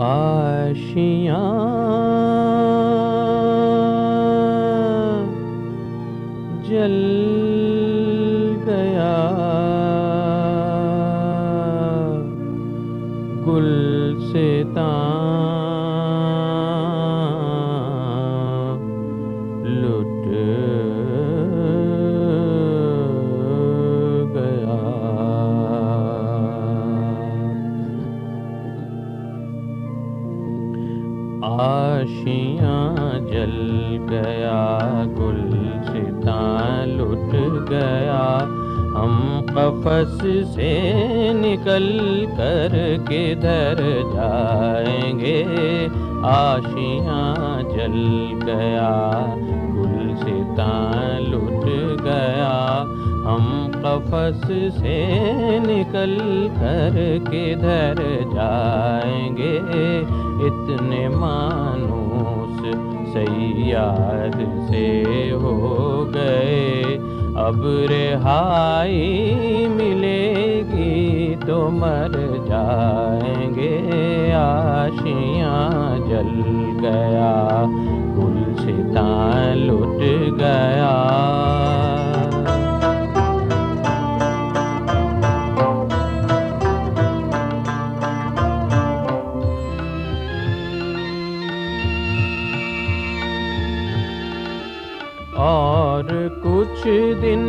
आशियाँ जल गया गुलसितां लुट गया। आशियाँ जल गया गुलसितां लुट गया, हम कफस से निकल कर किधर जाएंगे। आशियाँ जल गया गुलसितां लुट गया, हम कफस से निकल कर किधर जाएंगे। इतने मानूस सैयाद से हो गए, अब रिहाई मिलेगी तो मर जाएंगे। आशियाँ जल गया गुलसितां लुट गया। और कुछ दिन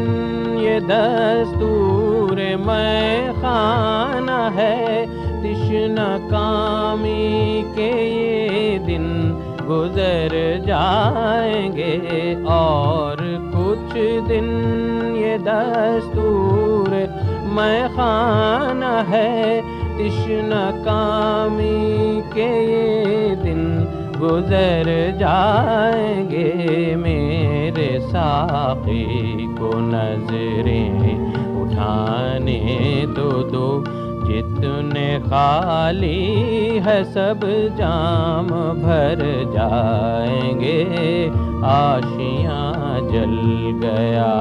ये दस्तूर मैं खाना है, तिश्ना कामी के ये दिन गुजर जाएंगे। और कुछ दिन ये दस्तूर मैं खाना है, तिश्ना कामी के ये दिन गुजर जाएंगे। मेरे साक़ी को नजरें उठाने दो, जितने खाली है सब जाम भर जाएंगे। आशियाँ जल गया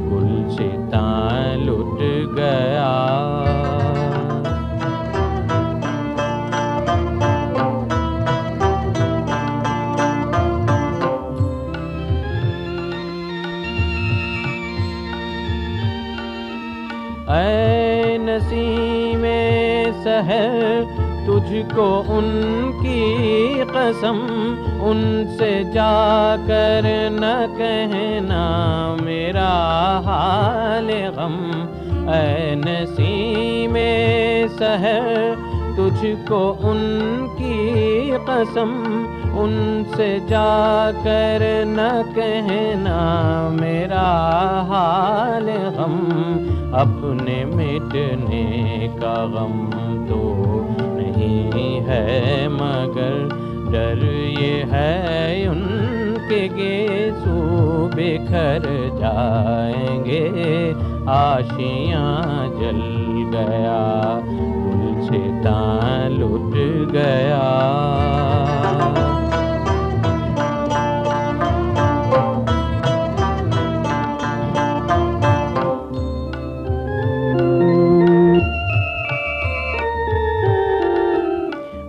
गुलसितां लुट गया। ऐ नसीमे सहर तुझको उनकी कसम, उनसे जाकर न कहना मेरा हाल गम। ऐ नसीमे सहर तुझको उनकी कसम, उनसे जाकर न कहना मेरा हाल गम। अपने मिटने का गम तो नहीं है, मगर डर ये है उनके गेसू बिखर जाएंगे। आशियाँ जल गया गुलसितां लुट गया।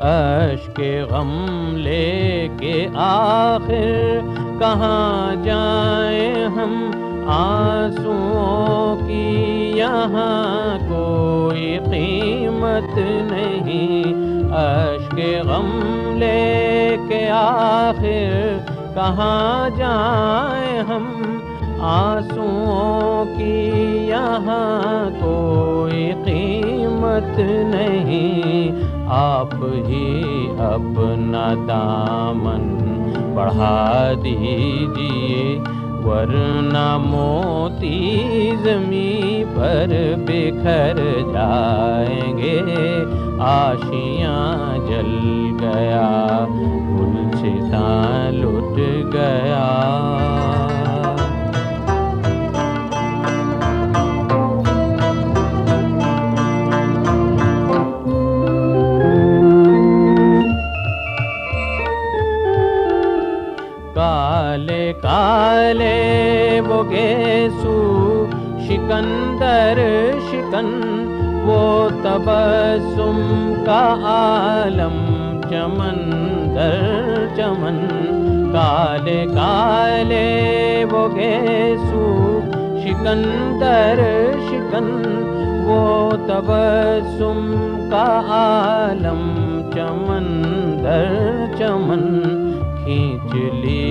अश्के गम लेके आखिर कहाँ जाएं हम, आंसुओं की यहाँ कोई कीमत नहीं। अश्के गम लेके आखिर कहाँ जाएं हम, आंसुओं की यहाँ कोई कीमत नहीं। आप ही अपना दामन बढ़ा दीजिए, वरना मोती ज़मीं पर बिखर जाएंगे। आशियाँ जल गया गुलसितां काले वो गेसू शिकंदर शिकन, वो तबस्सुम का आलम चमन दर चमन। काले काले वो गेसू शिकंदर शिकन, वो तबस्सुम का आलम चमन दर चमन। खींच ली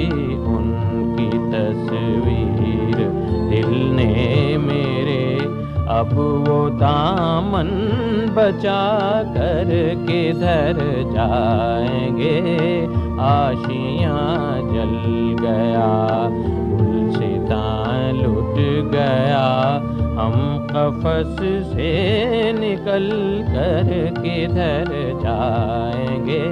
उनकी तस्वीर दिल ने मेरे, अब वो दामन बचा कर किधर जाएंगे। आशियाँ जल गया, गुलसितां लुट गया, हम कफस से निकल कर किधर जाएंगे।